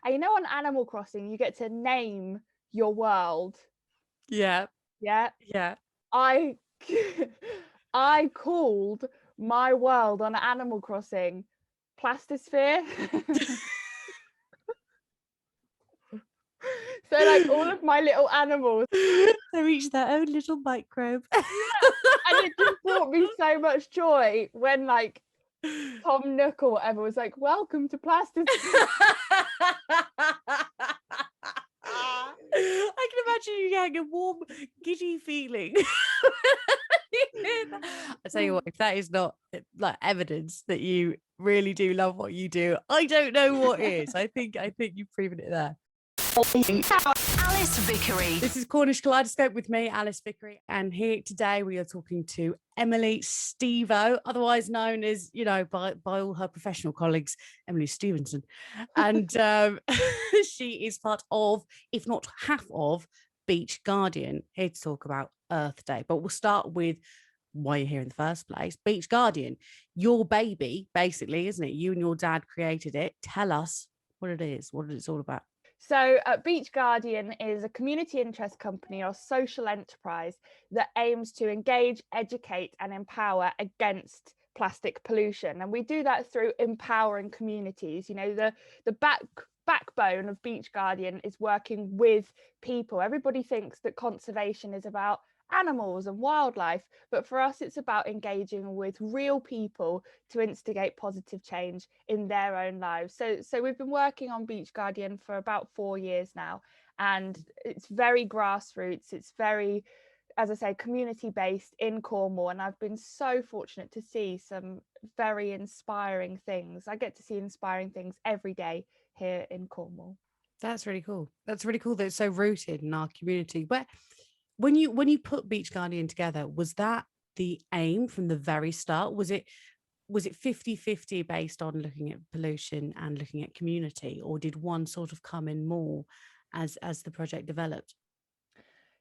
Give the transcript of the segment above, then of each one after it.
And you know, on Animal Crossing, you get to name your world. Yeah. Yeah. Yeah. I I called my world on Animal Crossing Plastisphere. So like all of my little animals, They each their own little microbe. and it just brought me so much joy when like Tom Nook or whatever was like, "Welcome to Plastisphere." I can imagine you getting a warm, giddy feeling. I tell you what, if that is not like evidence that you really do love what you do, I don't know what is. I think you've proven it there. Alice Vickery. This is Cornish Kaleidoscope with me, Alice Vickery, and here today we are talking to Emily Stevo, otherwise known as, you know, by all her professional colleagues, Emily Stevenson, and she is part of, if not half of, Beach Guardian, here to talk about Earth Day. But we'll start with why you're here in the first place. Beach Guardian, your baby, basically, isn't it? You and your dad created it. Tell us what it is, what it's all about. So Beach Guardian is a community interest company or social enterprise that aims to engage, educate and empower against plastic pollution. And we do that through empowering communities. You know, the backbone of Beach Guardian is working with people. Everybody thinks that conservation is about animals and wildlife, but for us it's about engaging with real people to instigate positive change in their own lives. So we've been working on Beach Guardian for about 4 years now, and it's very grassroots, it's very, as I say, community based in Cornwall, and I've been so fortunate to see some very inspiring things. I get to see inspiring things every day here in Cornwall. That's really cool. That's really cool that it's so rooted in our community. But when you put Beach Guardian together, was that the aim from the very start? Was it 50-50 based on looking at pollution and looking at community, or did one sort of come in more as the project developed?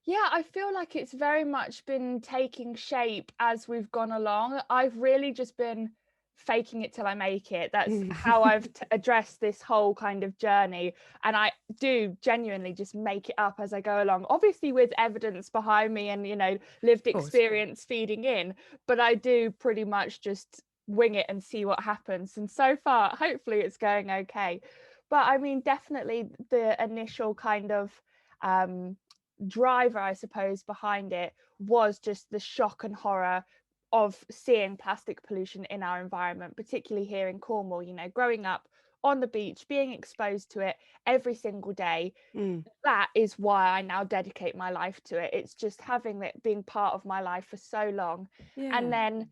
Yeah, I feel like it's very much been taking shape as we've gone along. I've really just been faking it till I make it. That's how I've addressed this whole kind of journey. And I do genuinely just make it up as I go along, obviously with evidence behind me and, you know, lived experience feeding in. But I do pretty much just wing it and see what happens. And so far, hopefully it's going okay. But I mean, definitely the initial kind of driver, I suppose, behind it was just the shock and horror of seeing plastic pollution in our environment, particularly here in Cornwall. You know, growing up on the beach, being exposed to it every single day. That is why I now dedicate my life to it. It's just having it being part of my life for so long. And then,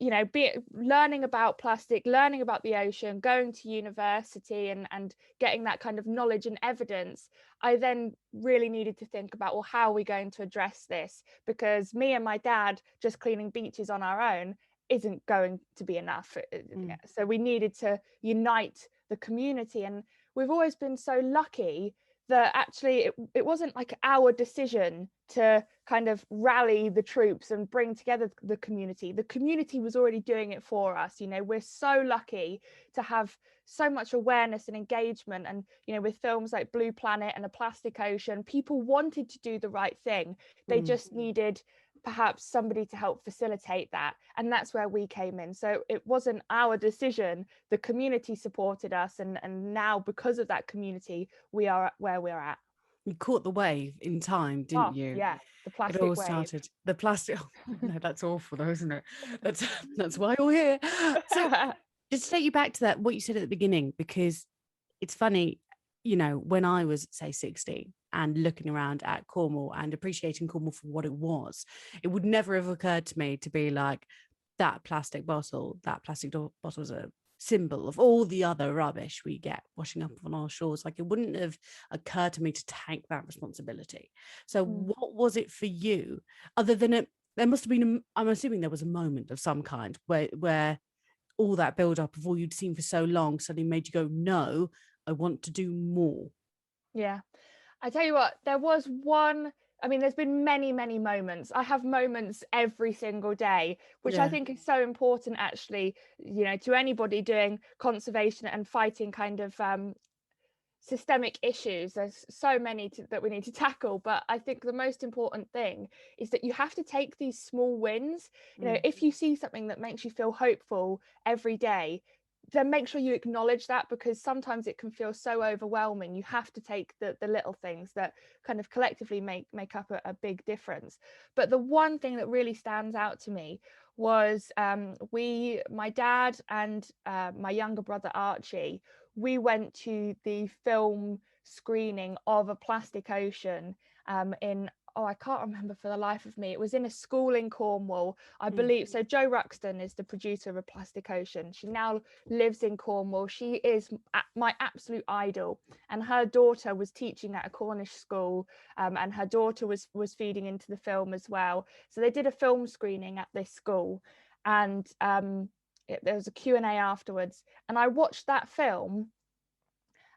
you know, learning about plastic, learning about the ocean, going to university and getting that kind of knowledge and evidence, I then really needed to think about, well, how are we going to address this? Because me and my dad just cleaning beaches on our own isn't going to be enough. So we needed to unite the community, and we've always been so lucky that actually it wasn't like our decision to kind of rally the troops and bring together the community. The community was already doing it for us. You know, we're so lucky to have so much awareness and engagement, and, you know, with films like Blue Planet and A Plastic Ocean, people wanted to do the right thing. They just needed perhaps somebody to help facilitate that, and that's where we came in. So it wasn't our decision, the community supported us, and now because of that community we are where we're at. You caught the wave in time, didn't you? Yeah, the plastic it all wave. started the plastic. Oh, no, that's awful though, isn't it? That's why you're here. So just to take you back to that, what you said at the beginning, because it's funny, you know, when I was, say, 16 and looking around at Cornwall and appreciating Cornwall for what it was, it would never have occurred to me to be like, that plastic bottle is a symbol of all the other rubbish we get washing up on our shores. Like, it wouldn't have occurred to me to take that responsibility. So what was it for you, other than it? There must have been, I'm assuming there was a moment of some kind where all that build-up of all you'd seen for so long suddenly made you go, no, I want to do more. Yeah, I tell you what, there was one. I mean, there's been many moments. I have moments every single day, which I think is so important, actually, you know, to anybody doing conservation and fighting kind of systemic issues. There's so many that we need to tackle, but I think the most important thing is that you have to take these small wins. You know, if you see something that makes you feel hopeful every day, then make sure you acknowledge that, because sometimes it can feel so overwhelming. You have to take the little things that kind of collectively make up a big difference. But the one thing that really stands out to me was my dad and my younger brother Archie, we went to the film screening of A Plastic Ocean in, I can't remember for the life of me. It was in a school in Cornwall, I believe. So Jo Ruxton is the producer of A Plastic Ocean. She now lives in Cornwall. She is my absolute idol, and her daughter was teaching at a Cornish school, and her daughter was feeding into the film as well. So they did a film screening at this school, and there was a Q&A afterwards, and I watched that film,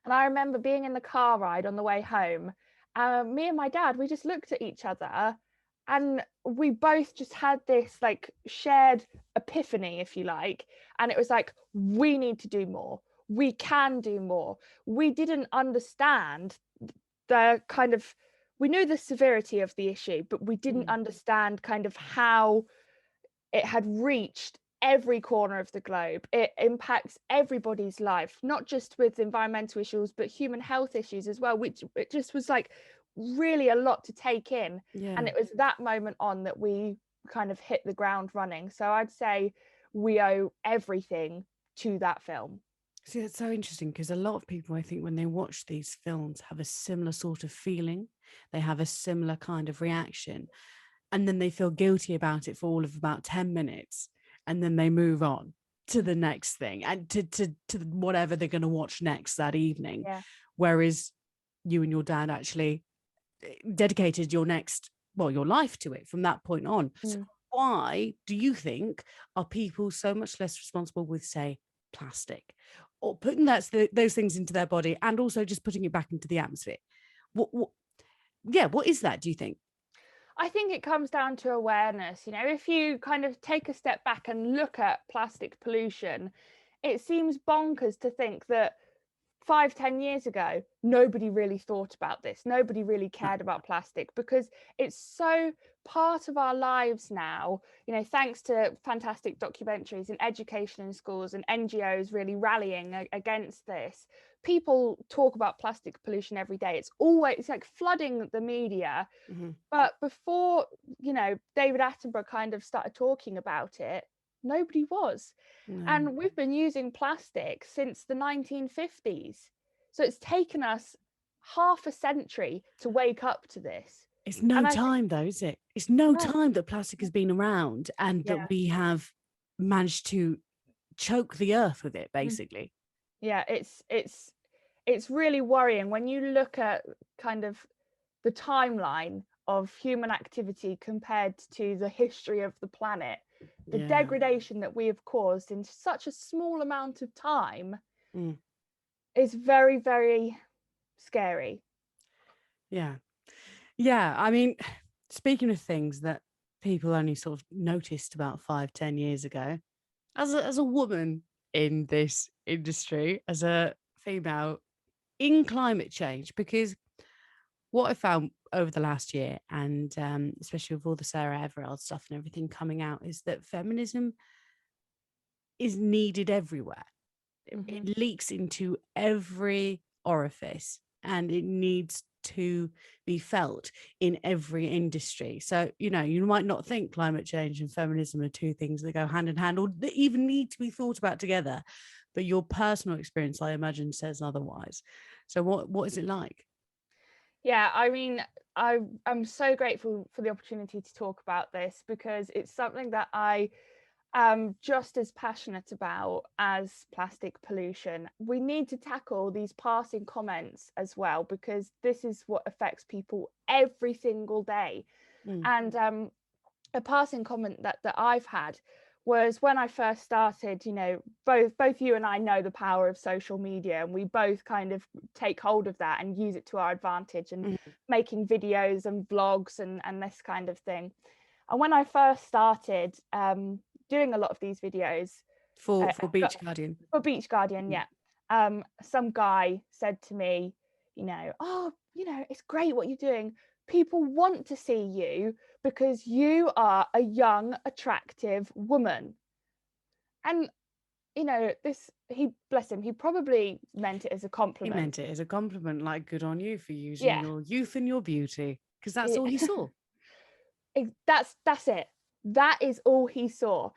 and I remember being in the car ride on the way home. Me and my dad, we just looked at each other, and we both just had this like shared epiphany, if you like, and it was like, we need to do more, we can do more. We didn't understand the kind of, we knew the severity of the issue, but we didn't understand kind of how it had reached every corner of the globe. It impacts everybody's life, not just with environmental issues, but human health issues as well, which it just was like really a lot to take in. And it was that moment on that we kind of hit the ground running. So I'd say we owe everything to that film. See, that's so interesting, because a lot of people, I think, when they watch these films, have a similar sort of feeling. They have a similar kind of reaction, and then they feel guilty about it for all of about 10 minutes, and then they move on to the next thing and to whatever they're going to watch next that evening. Whereas you and your dad actually dedicated your life to it from that point on. So why do you think are people so much less responsible with, say, plastic, or putting those things into their body, and also just putting it back into the atmosphere? What is that, do you think? I think it comes down to awareness. You know, if you kind of take a step back and look at plastic pollution, it seems bonkers to think that 5-10 years ago, nobody really thought about this. Nobody really cared about plastic, because it's so part of our lives now, you know, thanks to fantastic documentaries and education in schools and NGOs really rallying against this. People talk about plastic pollution every day. It's always like flooding the media. But before, you know, David Attenborough kind of started talking about it, nobody was. And we've been using plastic since the 1950s. So it's taken us half a century to wake up to this. It's no time though, is it? It's no time that plastic has been around, and that we have managed to choke the earth with it, basically. Yeah, it's really worrying when you look at kind of the timeline of human activity compared to the history of the planet. The degradation that we have caused in such a small amount of time is very, very scary. Yeah, I mean, speaking of things that people only sort of noticed about 5-10 years ago, as a woman in this industry, as a female in climate change, because what I found over the last year, and especially with all the Sarah Everard stuff and everything coming out, is that feminism is needed everywhere. It leaks into every orifice, and it needs to be felt in every industry. So, you know, you might not think climate change and feminism are two things that go hand in hand, or that even need to be thought about together, but your personal experience, I imagine, says otherwise. So what is it like? Yeah, I mean, I'm so grateful for the opportunity to talk about this, because it's something that I am just as passionate about as plastic pollution. We need to tackle these passing comments as well, because this is what affects people every single day. And a passing comment that I've had was when I first started, you know, both you and I know the power of social media, and we both kind of take hold of that and use it to our advantage, and making videos and vlogs and this kind of thing. And when I first started doing a lot of these videos for Beach Guardian, yeah, some guy said to me, oh, it's great what you're doing. People want to see you because you are a young, attractive woman. And he, bless him, he probably meant it as a compliment. He meant it as a compliment, like, good on you for using your youth and your beauty, because that's all he saw. That's it. That is all he saw.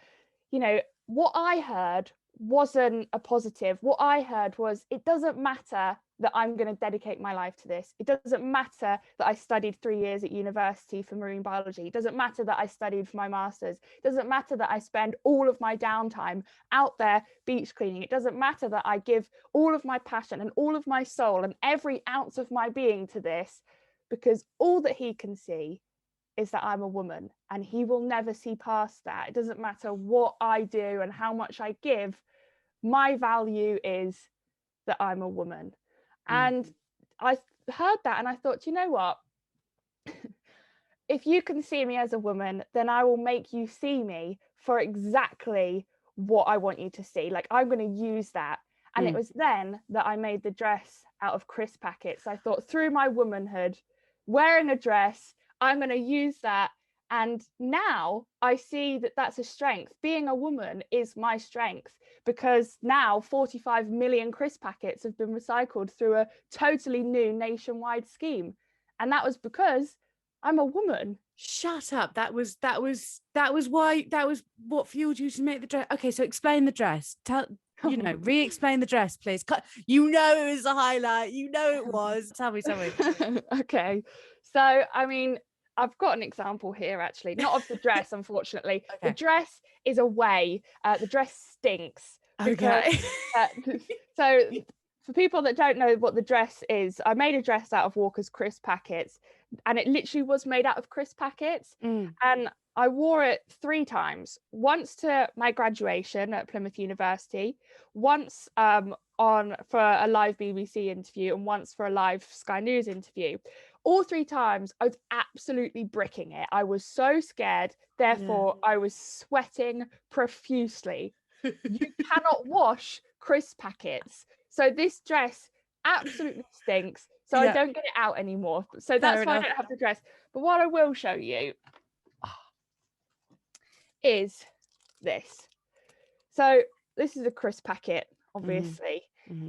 What I heard wasn't a positive. What I heard was, it doesn't matter that I'm going to dedicate my life to this. It doesn't matter that I studied 3 years at university for marine biology. It doesn't matter that I studied for my master's. It doesn't matter that I spend all of my downtime out there beach cleaning. It doesn't matter that I give all of my passion and all of my soul and every ounce of my being to this, because all that he can see is that I'm a woman, and he will never see past that. It doesn't matter what I do and how much I give. My value is that I'm a woman. And I heard that and I thought, you know what? If you can see me as a woman, then I will make you see me for exactly what I want you to see. Like, I'm going to use that. And it was then that I made the dress out of crisp packets. I thought, through my womanhood, wearing a dress, I'm going to use that. And now I see that that's a strength. Being a woman is my strength, because now 45 million crisp packets have been recycled through a totally new nationwide scheme. And that was because I'm a woman. Shut up. That was what fueled you to make the dress. Okay, so explain the dress. Re-explain the dress, please. It was a highlight. It was. Tell me. Okay. So, I mean, I've got an example here, actually, not of the dress, unfortunately. Okay. The dress is a way. The dress stinks. Because, so for people that don't know what the dress is, I made a dress out of Walker's crisp packets, and it literally was made out of crisp packets. And I wore it 3 times. Once to my graduation at Plymouth University, once for a live BBC interview, and once for a live Sky News interview. All 3 times I was absolutely bricking it. I was so scared, therefore I was sweating profusely. You cannot wash crisp packets. So this dress absolutely stinks. So I don't get it out anymore. So that's why I don't have the dress. But what I will show you is this. So this is a crisp packet, obviously.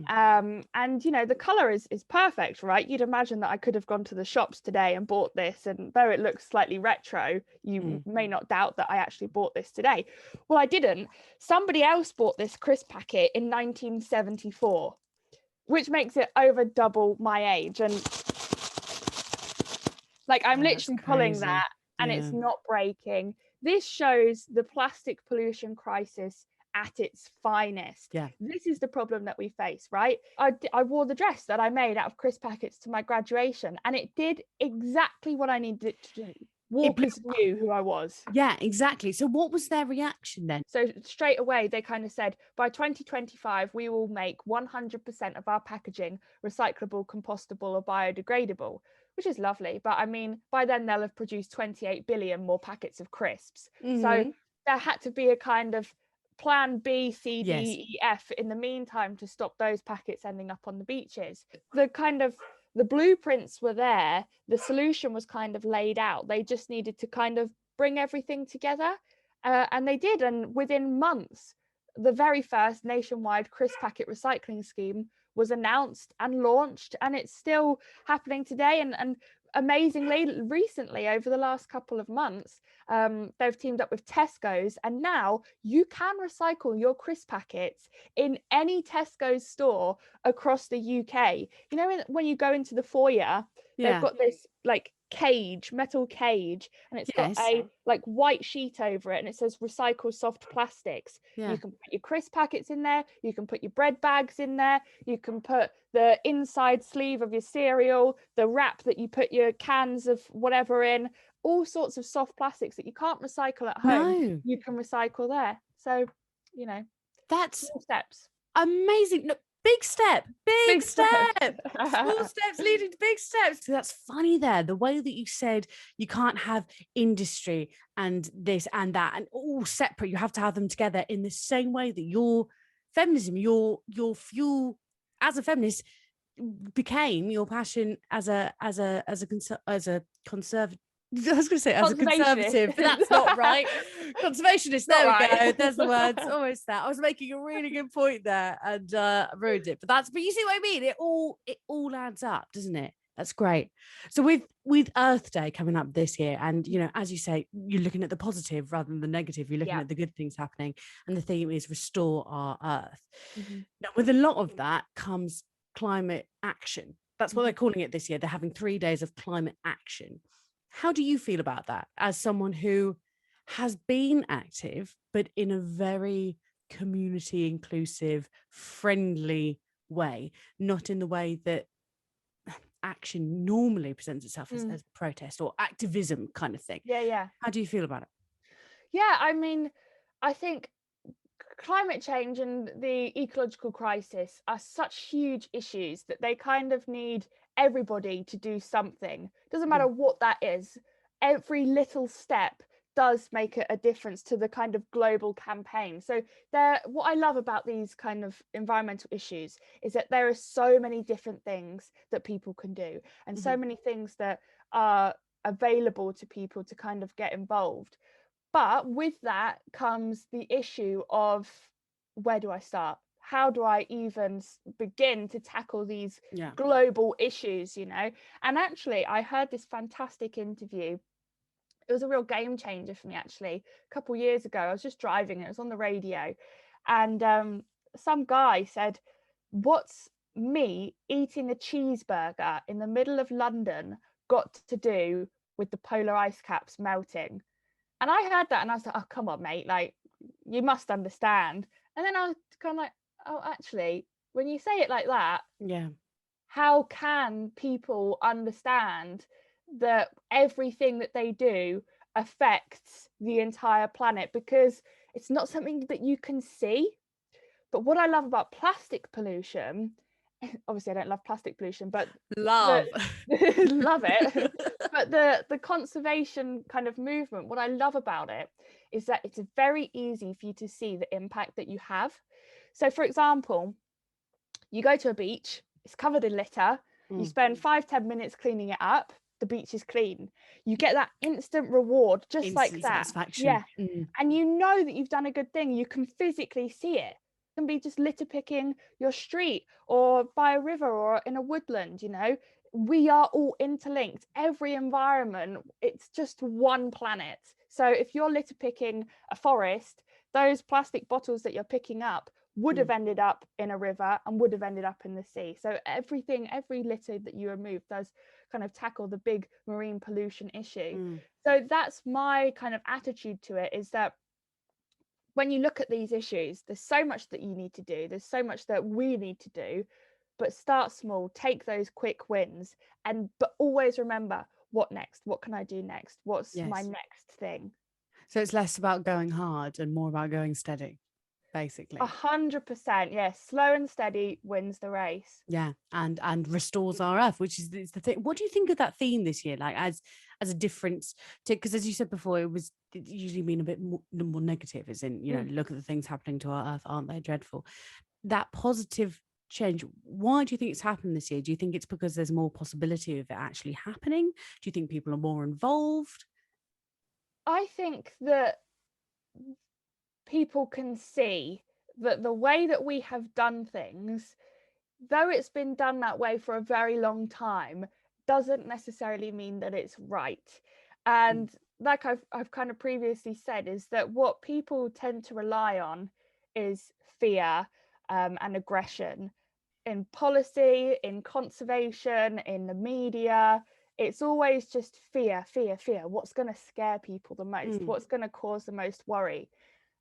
And the color is perfect, right? You'd imagine that I could have gone to the shops today and bought this, and though it looks slightly retro, you may not doubt that I actually bought this today. Well, I didn't. Somebody else bought this crisp packet in 1974, which makes it over double my age. And like, I'm literally pulling that and it's not breaking. This shows the plastic pollution crisis at its finest. This is the problem that we face, right? I wore the dress that I made out of crisp packets to my graduation, and it did exactly what I needed it to do. Walkers knew who I was. Yeah, exactly. So what was their reaction then? So straight away, they kind of said, by 2025, we will make 100% of our packaging recyclable, compostable, or biodegradable, which is lovely. But I mean, by then they'll have produced 28 billion more packets of crisps. So there had to be a kind of plan B, C, D, E, F in the meantime to stop those packets ending up on the beaches. The blueprints were there. The solution was kind of laid out. They just needed to kind of bring everything together. And they did. And within months, the very first nationwide crisp packet recycling scheme was announced and launched. And it's still happening today. And amazingly, recently, over the last couple of months, they've teamed up with Tesco's, and now you can recycle your crisp packets in any Tesco's store across the UK. When you go into the foyer, they've got this like metal cage, and it's got a like white sheet over it, and it says recycle soft plastics. You can put your crisp packets in there, you can put your bread bags in there, you can put the inside sleeve of your cereal, the wrap that you put your cans of whatever in, all sorts of soft plastics that you can't recycle at home. You can recycle there. So that's small steps. Amazing. Look, big step. Small steps leading to big steps. So that's funny there, the way that you said you can't have industry and this and that and all separate. You have to have them together in the same way that your feminism, your fuel as a feminist, became your passion as a conservative. I was going to say as a conservative, but that's not right. Conservationist. There we go. There's the words. Almost there. I was making a really good point there and ruined it. But you see what I mean. It all adds up, doesn't it? That's great. So with Earth Day coming up this year, and as you say, you're looking at the positive rather than the negative. You're looking at the good things happening, and the theme is restore our Earth. Now, with a lot of that comes climate action. That's what they're calling it this year. They're having 3 days of climate action. How do you feel about that as someone who has been active, but in a very community inclusive, friendly way, not in the way that action normally presents itself as protest or activism kind of thing? Yeah. How do you feel about it? Yeah, I mean, I think climate change and the ecological crisis are such huge issues that they kind of need everybody to do something. Doesn't matter what that is. Every little step does make a difference to the kind of global campaign. So what I love about these kind of environmental issues is that there are so many different things that people can do, and so many things that are available to people to kind of get involved. But with that comes the issue of, where do I start? How do I even begin to tackle these global issues, And actually, I heard this fantastic interview. It was a real game changer for me, actually. A couple of years ago, I was just driving, it was on the radio, and some guy said, what's me eating a cheeseburger in the middle of London got to do with the polar ice caps melting? And I heard that and I was like, oh, come on, mate, like, you must understand. And then I was kind of like, oh, actually, when you say it like that, how can people understand that everything that they do affects the entire planet? Because it's not something that you can see. But what I love about plastic pollution, obviously I don't love plastic pollution, but love it. But the conservation kind of movement, what I love about it is that it's very easy for you to see the impact that you have. So for example, you go to a beach, it's covered in litter, you spend 5-10 minutes cleaning it up, the beach is clean. You get that instant reward, just like that. Satisfaction. And you know that you've done a good thing. You can physically see it. It can be just litter picking your street or by a river or in a woodland. We are all interlinked. Every environment, it's just one planet. So if you're litter picking a forest, those plastic bottles that you're picking up would have ended up in a river and would have ended up in the sea. So every litter that you remove does kind of tackle the big marine pollution issue. So that's my kind of attitude to it, is that when you look at these issues, there's so much that you need to do, there's so much that we need to do, but start small, take those quick wins, but always remember, what next? What can I do next? What's my next thing? So it's less about going hard and more about going steady, basically. 100%. Yes, slow and steady wins the race. Yeah, and restores our Earth, which is the thing. What do you think of that theme this year? Like as a difference to, because as you said before, it usually been a bit more negative, as in look at the things happening to our Earth, aren't they dreadful? That positive change, why do you think it's happened this year? Do you think it's because there's more possibility of it actually happening? Do you think people are more involved? I think that people can see that the way that we have done things, though it's been done that way for a very long time, doesn't necessarily mean that it's right. And like I've kind of previously said, is that what people tend to rely on is fear and aggression in policy, in conservation, in the media. It's always just fear. What's going to scare people the most? What's going to cause the most worry?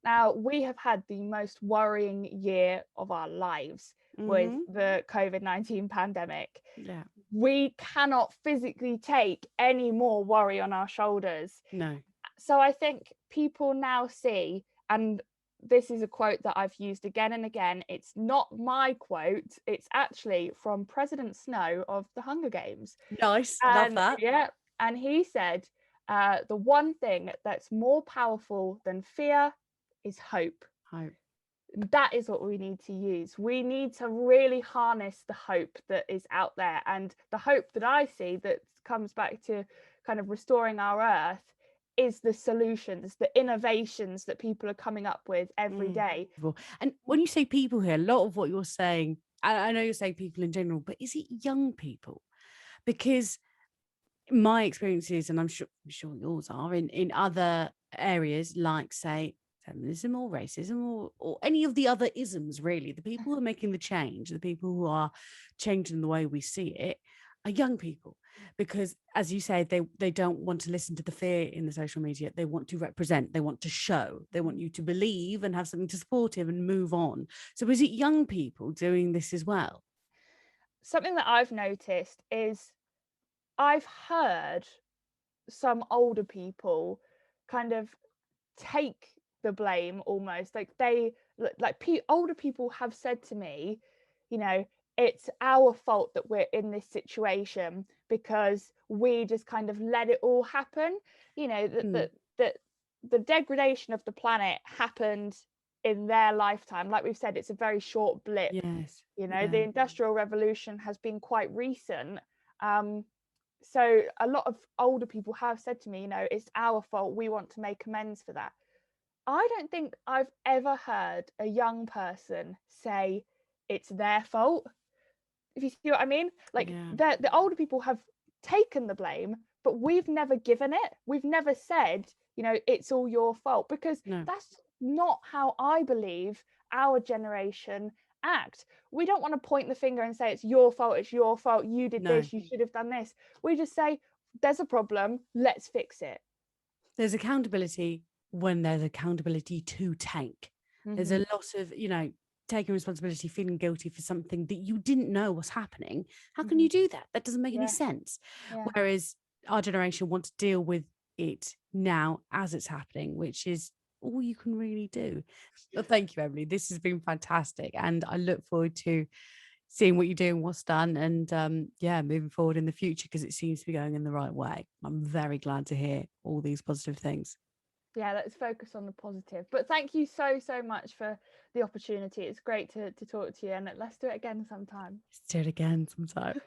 Now, we have had the most worrying year of our lives with the COVID-19 pandemic. Yeah. We cannot physically take any more worry on our shoulders. No. So I think people now see, and this is a quote that I've used again and again, it's not my quote, it's actually from President Snow of the Hunger Games. Nice, love that. Yeah, and he said, the one thing that's more powerful than fear is hope. that is what we need to use. We need to really harness the hope that is out there, and the hope that I see that comes back to kind of restoring our earth is the solutions, the innovations that people are coming up with every day. And when you say people here, a lot of what you're saying, I know you're saying people in general, but is it young people? Because my experiences, and I'm sure yours are, in other areas like, say, feminism or racism or any of the other isms, really, the people who are making the change, the people who are changing the way we see it, are young people. Because, as you say, they don't want to listen to the fear in the social media. They want to represent, they want to show, they want you to believe and have something to support him and move on. So is it young people doing this as well? Something that I've noticed is I've heard some older people kind of take the blame, almost like older people have said to me, you know, it's our fault that we're in this situation because we just kind of let it all happen. You know, that the degradation of the planet happened in their lifetime. Like we've said, it's a very short blip. Yes. You know, the Industrial Revolution has been quite recent. So a lot of older people have said to me, you know, it's our fault, we want to make amends for that. I don't think I've ever heard a young person say it's their fault, if you see what I mean. Like, the older people have taken the blame, but we've never given it. We've never said, you know, it's all your fault, because that's not how I believe our generation act. We don't want to point the finger and say it's your fault, you did this, you should have done this. We just say there's a problem, let's fix it. There's accountability when there's accountability to take. There's a lot of, you know, taking responsibility, feeling guilty for something that you didn't know was happening. How can you do that? That doesn't make any sense. Whereas our generation want to deal with it now as it's happening, which is all you can really do. But thank you, Emily. This has been fantastic. And I look forward to seeing what you do and what's done, and moving forward in the future, because it seems to be going in the right way. I'm very glad to hear all these positive things. Yeah, let's focus on the positive. But thank you so much for the opportunity. It's great to talk to you, and let's do it again sometime. Let's do it again sometime.